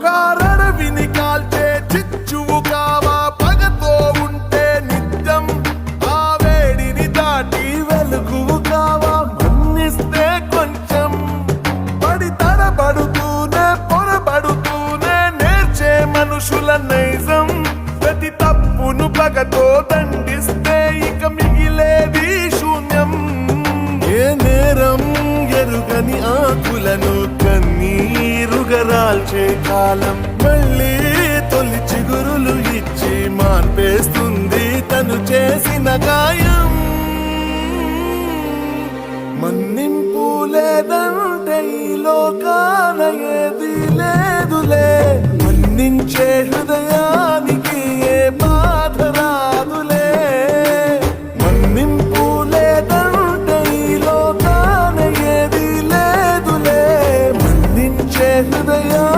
కారడవిని కాల్చే చిచ్చువు కావా పగతో ఉంటే నిత్యం ఆ వేడిని దాటి వెలుగువు కావా మన్నిస్తే కొంచెం పడి తడబడుతూనే పొరబడుతూనే నేర్చే మనుషుల నైజం ప్రతి తప్పును పగతో దండిస్తే ఇక మిగిలేది శూన్యం ఏ నేరం ఎరుగని ఆకులను కన్నీరుగరాల్చే కాలం మళ్ళీ తొలి చిగురులు ఇచ్చి మార్పేస్తుంది తను చేసిన గాయం మన్నింపు లేదంటే ఈ లోకాన ఏది లేదులే మన్నించే హృదయం